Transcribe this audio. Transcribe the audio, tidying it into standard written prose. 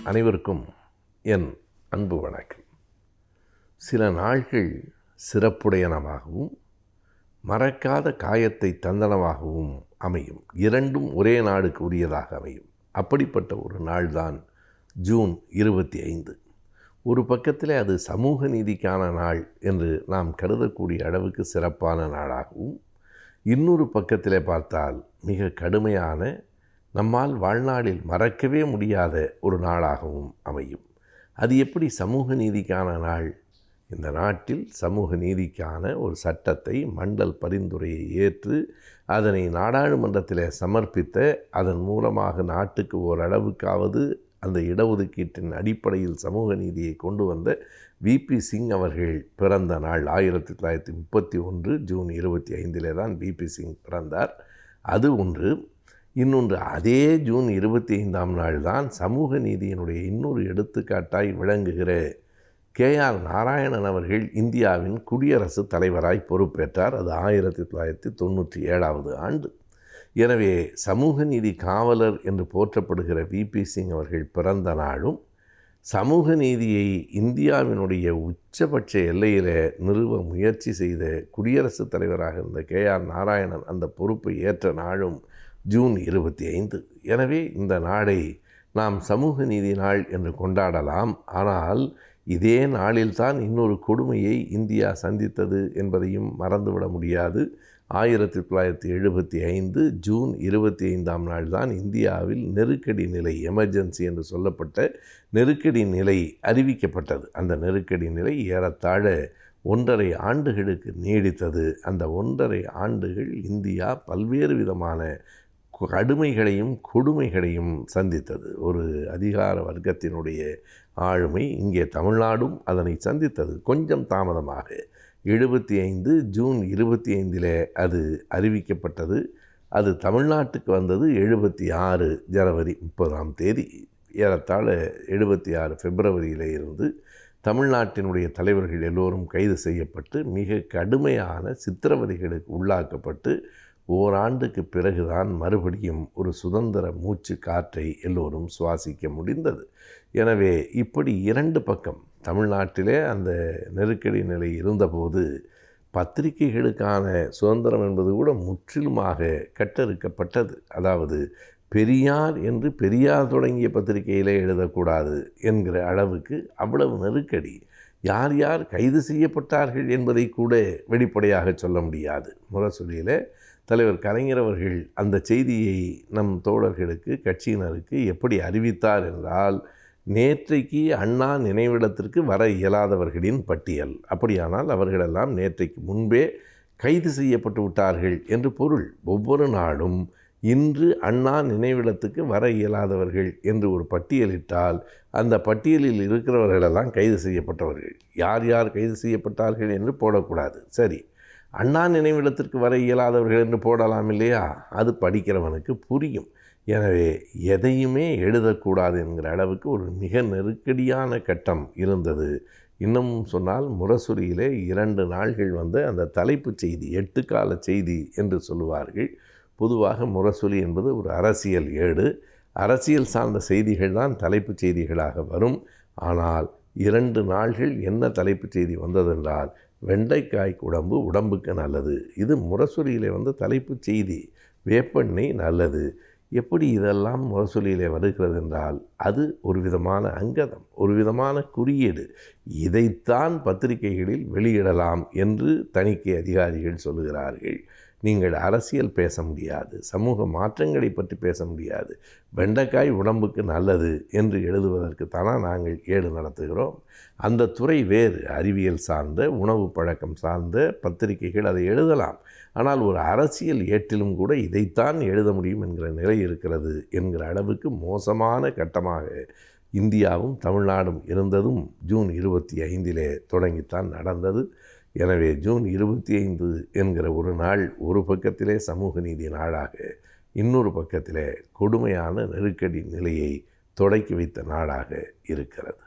அனைவருக்கும் என் அன்பு வணக்கம். சில நாள்கள் சிறப்புடையனவாகவும் மறக்காத காயத்தை தந்தனவாகவும் அமையும். இரண்டும் ஒரே நாளுக்கு உரியதாக அமையும். அப்படிப்பட்ட ஒரு நாள்தான் ஜூன் 25. ஒரு பக்கத்தில் அது சமூக நீதிக்கான நாள் என்று நாம் கருதக்கூடிய அளவுக்கு சிறப்பான நாளாகவும், இன்னொரு பக்கத்தில் பார்த்தால் மிக கடுமையான, நம்மால் வாழ்நாளில் மறக்கவே முடியாத ஒரு நாளாகவும் அமையும். அது எப்படி சமூக நீதிக்கான நாள்? இந்த நாட்டில் சமூக நீதிக்கான ஒரு சட்டத்தை மண்டல் பரிந்துரையை ஏற்று அதனை நாடாளுமன்றத்தில் சமர்ப்பித்த, அதன் மூலமாக நாட்டுக்கு ஓரளவுக்காவது அந்த இடஒதுக்கீட்டின் அடிப்படையில் சமூக நீதியை கொண்டு வந்த விபி சிங் அவர்கள் பிறந்த நாள் 1931 ஜூன் 25 தான் விபி சிங் பிறந்தார். அது ஒன்று. இன்னொன்று, அதே ஜூன் 25ஆம் நாள் தான் சமூக நீதியினுடைய இன்னொரு எடுத்துக்காட்டாய் விளங்குகிற கேஆர் நாராயணன் அவர்கள் இந்தியாவின் குடியரசுத் தலைவராய் பொறுப்பேற்றார். அது 1997 ஆண்டு. எனவே சமூக நீதி காவலர் என்று போற்றப்படுகிற விபி சிங் அவர்கள் பிறந்த நாளும், சமூக நீதியை இந்தியாவினுடைய உச்சபட்ச எல்லையில் நிறுவ முயற்சி செய்த குடியரசுத் தலைவராக இருந்த கேஆர் நாராயணன் அந்த பொறுப்பை ஏற்ற நாளும் ஜூன் 25. எனவே இந்த நாளை நாம் சமூக நீதி நாள் என்று கொண்டாடலாம். ஆனால் இதே நாளில்தான் இன்னொரு கொடுமையை இந்தியா சந்தித்தது என்பதையும் மறந்துவிட முடியாது. 1975 ஜூன் 25ஆம் நாள் தான் இந்தியாவில் நெருக்கடி நிலை, எமர்ஜென்சி என்று சொல்லப்பட்ட நெருக்கடி நிலை அறிவிக்கப்பட்டது. அந்த நெருக்கடி நிலை ஏறத்தாழ 1.5 ஆண்டுகளுக்கு நீடித்தது. அந்த 1.5 ஆண்டுகள் இந்தியா பல்வேறு விதமான கடுமைகளையும் கொடுமைகளையும் சந்தித்தது. ஒரு அதிகார வர்க்கத்தினுடைய ஆளுமை. இங்கே தமிழ்நாடும் அதனை சந்தித்தது, கொஞ்சம் தாமதமாக. 75 ஜூன் 25 அது அறிவிக்கப்பட்டது. அது தமிழ்நாட்டுக்கு வந்தது 76 ஜனவரி 30ஆம் தேதி. ஏறத்தாழ 76 பிப்ரவரியில் இருந்து தமிழ்நாட்டினுடைய தலைவர்கள் எல்லோரும் கைது செய்யப்பட்டு மிக கடுமையான சித்திரவதைகளுக்கு உள்ளாக்கப்பட்டு ஓராண்டுக்கு பிறகுதான் மறுபடியும் ஒரு சுதந்திர மூச்சு காற்றை எல்லோரும் சுவாசிக்க முடிந்தது. எனவே இப்படி இரண்டு பக்கம், தமிழ்நாட்டிலே அந்த நெருக்கடி நிலை இருந்தபோது பத்திரிகைகளுக்கான சுதந்திரம் என்பது கூட முற்றிலுமாக கட்டறுக்கப்பட்டது. அதாவது பெரியார் என்று பெரியார் தொடங்கிய பத்திரிகையிலே எழுதக்கூடாது என்கிற அளவுக்கு அவ்வளவு நெருக்கடி. யார் யார் கைது செய்யப்பட்டார்கள் என்பதை கூட வெளிப்படையாக சொல்ல முடியாது. முரசொலியில் தலைவர் கலைஞர் அவர்கள் அந்த செய்தியை நம் தோழர்களுக்கு, கட்சியினருக்கு எப்படி அறிவித்தார் என்றால், நேற்றைக்கு அண்ணா நினைவிடத்திற்கு வர இயலாதவர்களின் பட்டியல். அப்படியானால் அவர்களெல்லாம் நேற்றைக்கு முன்பே கைது செய்யப்பட்டு விட்டார்கள் என்று பொருள். ஒவ்வொரு நாளும் இன்று அண்ணா நினைவிடத்துக்கு வர இயலாதவர்கள் என்று ஒரு பட்டியலிட்டால் அந்த பட்டியலில் இருக்கிறவர்களெல்லாம் கைது செய்யப்பட்டவர்கள். யார் யார் கைது செய்யப்பட்டார்கள் என்று போடக்கூடாது. சரி, அண்ணா நினைவிடத்திற்கு வர இயலாதவர்கள் என்று போடலாம் இல்லையா? அது படிக்கிறவனுக்கு புரியும். எனவே எதையுமே எழுதக்கூடாது என்கிற அளவுக்கு ஒரு மிக நெருக்கடியான கட்டம் இருந்தது. இன்னமும் சொன்னால் முரசொலியிலே 2 நாள்கள் வந்த அந்த தலைப்புச் செய்தி, 8 கால செய்தி என்று சொல்லுவார்கள். பொதுவாக முரசொலி என்பது ஒரு அரசியல் ஏடு. அரசியல் சார்ந்த செய்திகள் தான் தலைப்புச் செய்திகளாக வரும். ஆனால் 2 நாள்கள் என்ன தலைப்புச் செய்தி வந்ததென்றால், வெண்டைக்காய் குழம்பு உடம்புக்கு நல்லது. இது முரசொலியிலே வந்த தலைப்புச் செய்தி. வேப்பெண்ணெய் நல்லது. எப்படி இதெல்லாம் முரசொலியிலே வருகிறது என்றால், அது ஒரு விதமான அங்கதம், ஒரு விதமான குறியீடு. இதைத்தான் பத்திரிகைகளில் வெளியிடலாம் என்று தணிக்கை அதிகாரிகள் சொல்லுகிறார்கள். நீங்கள் அரசியல் பேச முடியாது, சமூக மாற்றங்களை பற்றி பேச முடியாது, வெண்டைக்காய் உடம்புக்கு நல்லது என்று எழுதுவதற்குத்தானா நாங்கள் ஏடு நடத்துகிறோம்? அந்த துறை வேறு, அறிவியல் சார்ந்த, உணவு பழக்கம் சார்ந்த பத்திரிகைகள் அதை எழுதலாம். ஆனால் ஒரு அரசியல் ஏட்டிலும் கூட இதைத்தான் எழுத முடியும் என்கிற நிலை இருக்கிறது என்கிற அளவுக்கு மோசமான கட்டமாக இந்தியாவும் தமிழ்நாடும் இருந்ததும் ஜூன் 25 தொடங்கித்தான் நடந்தது. எனவே ஜூன் 25 என்கிற ஒரு நாள் ஒரு பக்கத்திலே சமூக நீதி நாளாக, இன்னொரு பக்கத்திலே கொடுமையான நெருக்கடி நிலையை தொடக்கி வைத்த நாளாக இருக்கிறது.